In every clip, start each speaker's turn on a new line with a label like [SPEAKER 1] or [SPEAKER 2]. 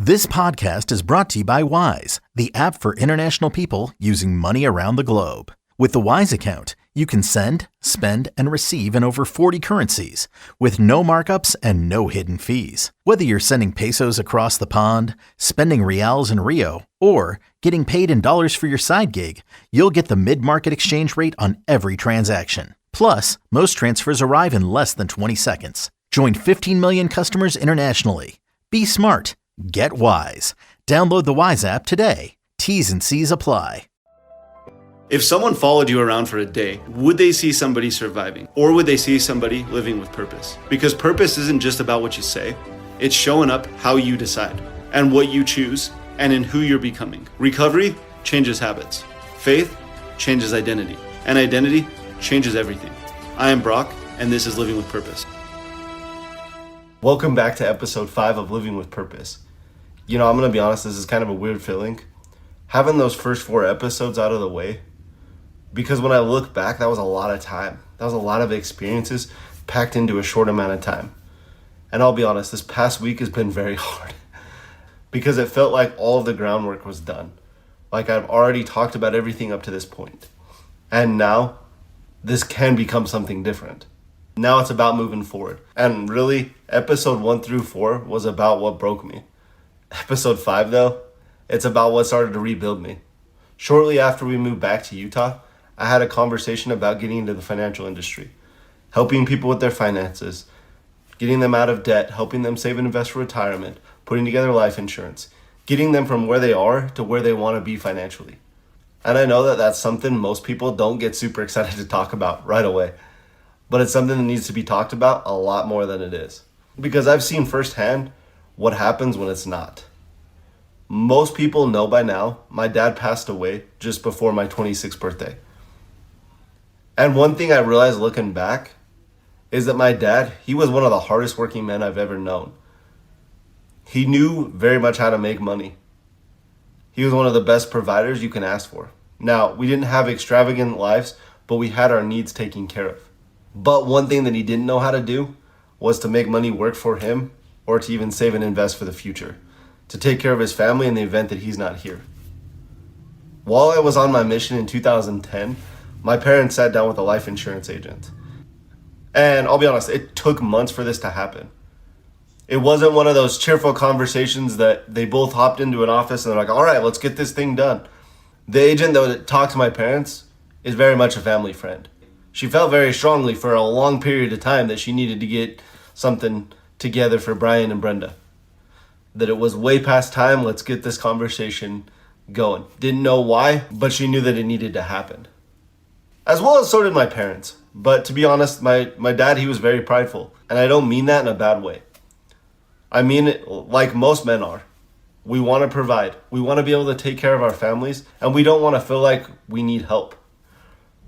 [SPEAKER 1] This podcast is brought to you by Wise, the app for international people using money around the globe. With the Wise account, you can send, spend, and receive in over 40 currencies with no markups and no hidden fees. Whether you're sending pesos across the pond, spending reals in Rio, or getting paid in dollars for your side gig, you'll get the mid-market exchange rate on every transaction. Plus, most transfers arrive in less than 20 seconds. Join 15 million customers internationally. Be smart. Get Wise. Download the Wise app today. T's and C's apply.
[SPEAKER 2] If someone followed you around for a day, would they see somebody surviving? Or would they see somebody living with purpose? Because purpose isn't just about what you say. It's showing up how you decide and what you choose and in who you're becoming. Recovery changes habits. Faith changes identity. And identity changes everything. I am Brock, and this is Living with Purpose.
[SPEAKER 3] Welcome back to episode 5 of Living with Purpose. You know, I'm going to be honest, this is kind of a weird feeling. Having those first 4 episodes out of the way, because when I look back, that was a lot of time. That was a lot of experiences packed into a short amount of time. And I'll be honest, this past week has been very hard because it felt like all of the groundwork was done. Like I've already talked about everything up to this point. And now this can become something different. Now it's about moving forward. And really, episode 1 through 4 was about what broke me. Episode 5, though, it's about what started to rebuild me. Shortly after we moved back to Utah, I had a conversation about getting into the financial industry, helping people with their finances, getting them out of debt, helping them save and invest for retirement, putting together life insurance, getting them from where they are to where they want to be financially. And I know that that's something most people don't get super excited to talk about right away, but it's something that needs to be talked about a lot more than it is. Because I've seen firsthand what happens when it's not. Most people know by now, my dad passed away just before my 26th birthday. And one thing I realized looking back is that my dad, he was one of the hardest working men I've ever known. He knew very much how to make money. He was one of the best providers you can ask for. Now, we didn't have extravagant lives, but we had our needs taken care of. But one thing that he didn't know how to do was to make money work for him or to even save and invest for the future, to take care of his family in the event that he's not here. While I was on my mission in 2010, my parents sat down with a life insurance agent. And I'll be honest, it took months for this to happen. It wasn't one of those cheerful conversations that they both hopped into an office and they're like, all right, let's get this thing done. The agent that talked to my parents is very much a family friend. She felt very strongly for a long period of time that she needed to get something together for Brian and Brenda. That it was way past time, let's get this conversation going. Didn't know why, but she knew that it needed to happen. As well as so did my parents. But to be honest, my dad, he was very prideful. And I don't mean that in a bad way. I mean it like most men are. We want to provide. We want to be able to take care of our families. And we don't want to feel like we need help.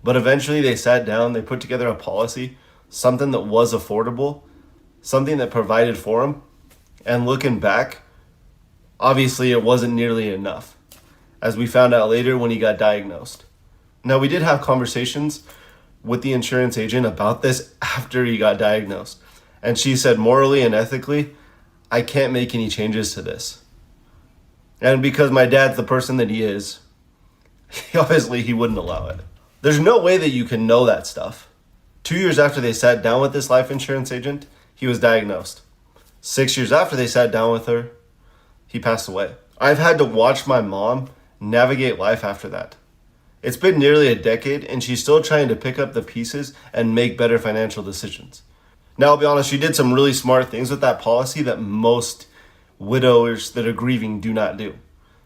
[SPEAKER 3] But eventually they sat down, they put together a policy, something that was affordable, something that provided for them. And looking back, obviously it wasn't nearly enough, as we found out later when he got diagnosed. Now, we did have conversations with the insurance agent about this after he got diagnosed. And she said, morally and ethically, I can't make any changes to this. And because my dad's the person that he is, obviously he wouldn't allow it. There's no way that you can know that stuff. 2 years after they sat down with this life insurance agent, he was diagnosed. 6 years after they sat down with her, he passed away. I've had to watch my mom navigate life after that. It's been nearly a decade and she's still trying to pick up the pieces and make better financial decisions. Now, I'll be honest, she did some really smart things with that policy that most widowers that are grieving do not do.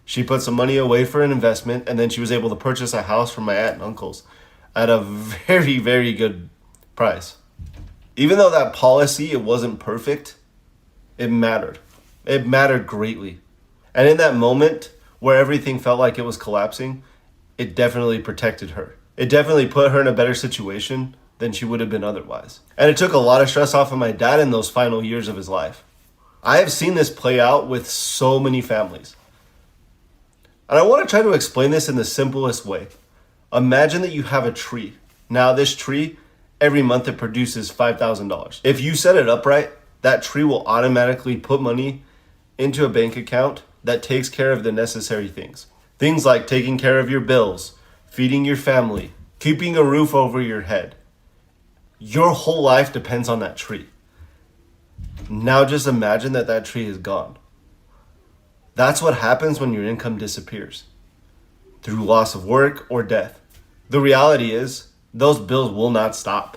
[SPEAKER 3] She put some money away for an investment and then she was able to purchase a house from my aunt and uncles at a very, very good price. Even though that policy, it wasn't perfect, it mattered. It mattered greatly. And in that moment where everything felt like it was collapsing, it definitely protected her. It definitely put her in a better situation than she would have been otherwise. And it took a lot of stress off of my dad in those final years of his life. I have seen this play out with so many families. And I want to try to explain this in the simplest way. Imagine that you have a tree. Now this tree, every month it produces $5,000. If you set it up right, that tree will automatically put money into a bank account that takes care of the necessary things. Things like taking care of your bills, feeding your family, keeping a roof over your head. Your whole life depends on that tree. Now just imagine that that tree is gone. That's what happens when your income disappears, through loss of work or death. The reality is, those bills will not stop.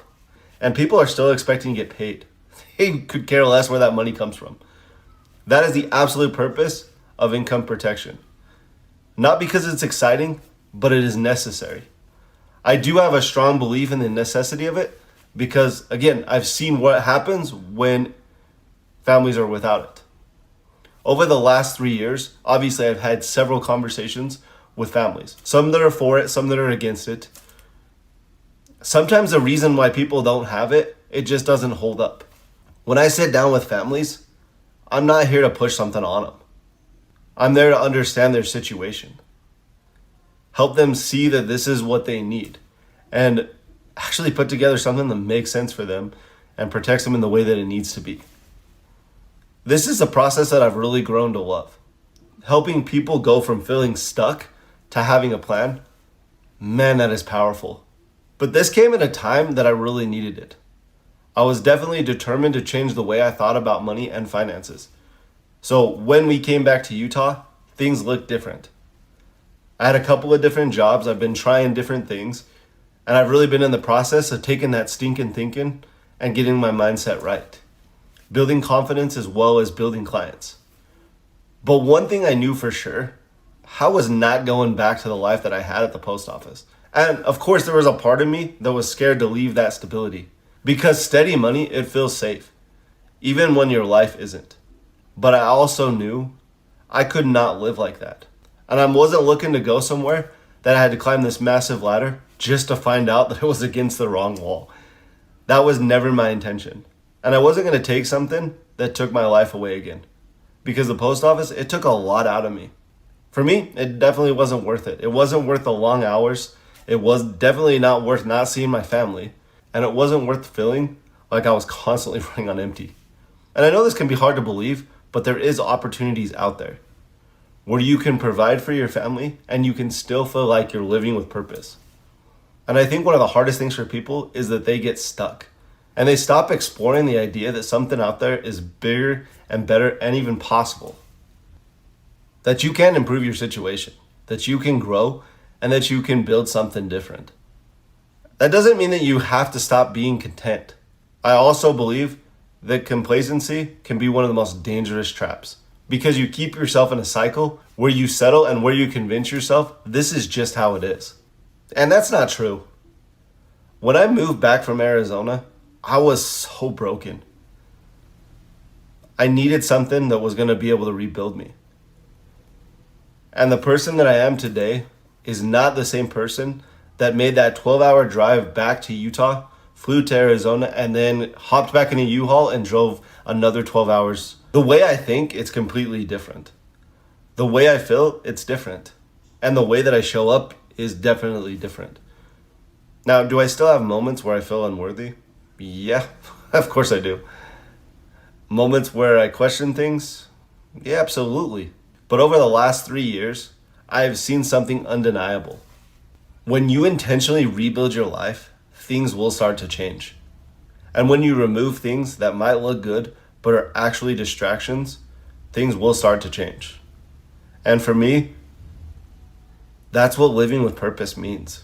[SPEAKER 3] And people are still expecting to get paid. They could care less where that money comes from. That is the absolute purpose of income protection. Not because it's exciting, but it is necessary. I do have a strong belief in the necessity of it because, again, I've seen what happens when families are without it. Over the last 3 years, obviously I've had several conversations with families. Some that are for it, some that are against it. Sometimes the reason why people don't have it, it just doesn't hold up. When I sit down with families, I'm not here to push something on them. I'm there to understand their situation. Help them see that this is what they need. And actually put together something that makes sense for them and protects them in the way that it needs to be. This is a process that I've really grown to love. Helping people go from feeling stuck to having a plan, man, that is powerful. But this came at a time that I really needed it. I was definitely determined to change the way I thought about money and finances. So when we came back to Utah, things looked different. I had a couple of different jobs, I've been trying different things, and I've really been in the process of taking that stinking thinking and getting my mindset right. Building confidence as well as building clients. But one thing I knew for sure, I was not going back to the life that I had at the post office. And of course there was a part of me that was scared to leave that stability. Because steady money, it feels safe, even when your life isn't. But I also knew I could not live like that. And I wasn't looking to go somewhere that I had to climb this massive ladder just to find out that it was against the wrong wall. That was never my intention. And I wasn't going to take something that took my life away again. Because the post office, it took a lot out of me. For me, it definitely wasn't worth it. It wasn't worth the long hours. It was definitely not worth not seeing my family. And it wasn't worth feeling like I was constantly running on empty. And I know this can be hard to believe, but there is opportunities out there where you can provide for your family and you can still feel like you're living with purpose. And I think one of the hardest things for people is that they get stuck. And they stop exploring the idea that something out there is bigger and better and even possible. That you can improve your situation, that you can grow, and that you can build something different. That doesn't mean that you have to stop being content. I also believe that complacency can be one of the most dangerous traps because you keep yourself in a cycle where you settle and where you convince yourself this is just how it is. And that's not true. When I moved back from Arizona, I was so broken. I needed something that was going to be able to rebuild me. And the person that I am today is not the same person that made that 12-hour drive back to Utah, flew to Arizona, and then hopped back in a U-Haul and drove another 12 hours. The way I think, it's completely different. The way I feel, it's different. And the way that I show up is definitely different. Now, do I still have moments where I feel unworthy? Yeah, of course I do. Moments where I question things? Yeah, absolutely. But over the last 3 years, I have seen something undeniable. When you intentionally rebuild your life, things will start to change. And when you remove things that might look good, but are actually distractions, things will start to change. And for me, that's what living with purpose means.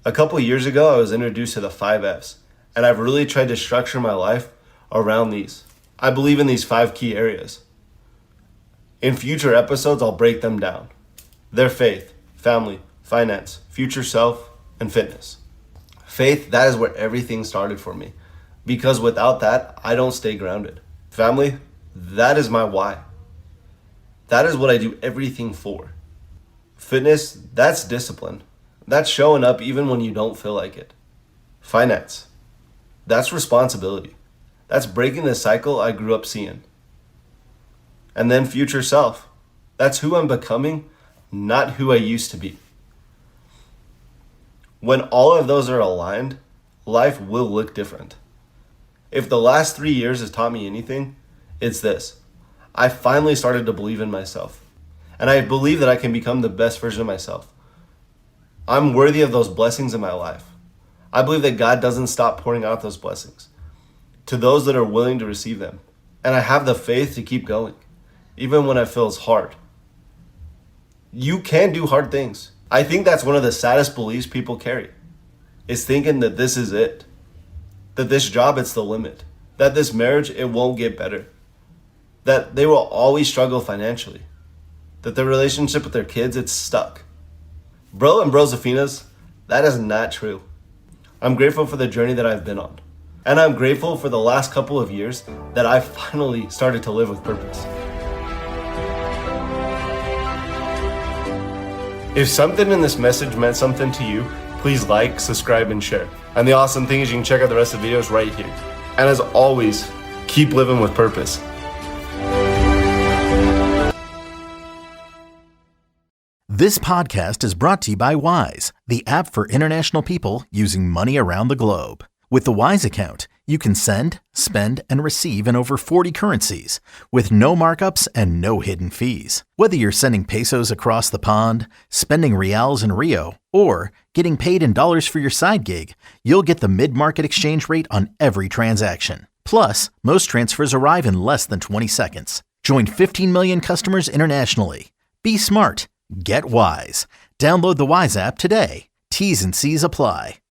[SPEAKER 3] A couple years ago, I was introduced to the 5 F's, and I've really tried to structure my life around these. I believe in these 5 key areas. In future episodes, I'll break them down. They're faith, family, finance, future self, and fitness. Faith, that is where everything started for me. Because without that, I don't stay grounded. Family, that is my why. That is what I do everything for. Fitness, that's discipline. That's showing up even when you don't feel like it. Finance, that's responsibility. That's breaking the cycle I grew up seeing. And then future self, that's who I'm becoming, not who I used to be. When all of those are aligned, life will look different. If the last 3 years has taught me anything, it's this. I finally started to believe in myself. And I believe that I can become the best version of myself. I'm worthy of those blessings in my life. I believe that God doesn't stop pouring out those blessings to those that are willing to receive them. And I have the faith to keep going, even when it feels hard. You can do hard things. I think that's one of the saddest beliefs people carry, is thinking that this is it. That this job, it's the limit. That this marriage, it won't get better. That they will always struggle financially. That their relationship with their kids, it's stuck. Bro and Brosefinas, that is not true. I'm grateful for the journey that I've been on. And I'm grateful for the last couple of years that I finally started to live with purpose. If something in this message meant something to you, please like, subscribe, and share. And the awesome thing is you can check out the rest of the videos right here. And as always, keep living with purpose.
[SPEAKER 1] This podcast is brought to you by Wise, the app for international people using money around the globe. With the Wise account, you can send, spend, and receive in over 40 currencies with no markups and no hidden fees. Whether you're sending pesos across the pond, spending reals in Rio, or getting paid in dollars for your side gig, you'll get the mid-market exchange rate on every transaction. Plus, most transfers arrive in less than 20 seconds. Join 15 million customers internationally. Be smart. Get Wise. Download the Wise app today. T's and C's apply.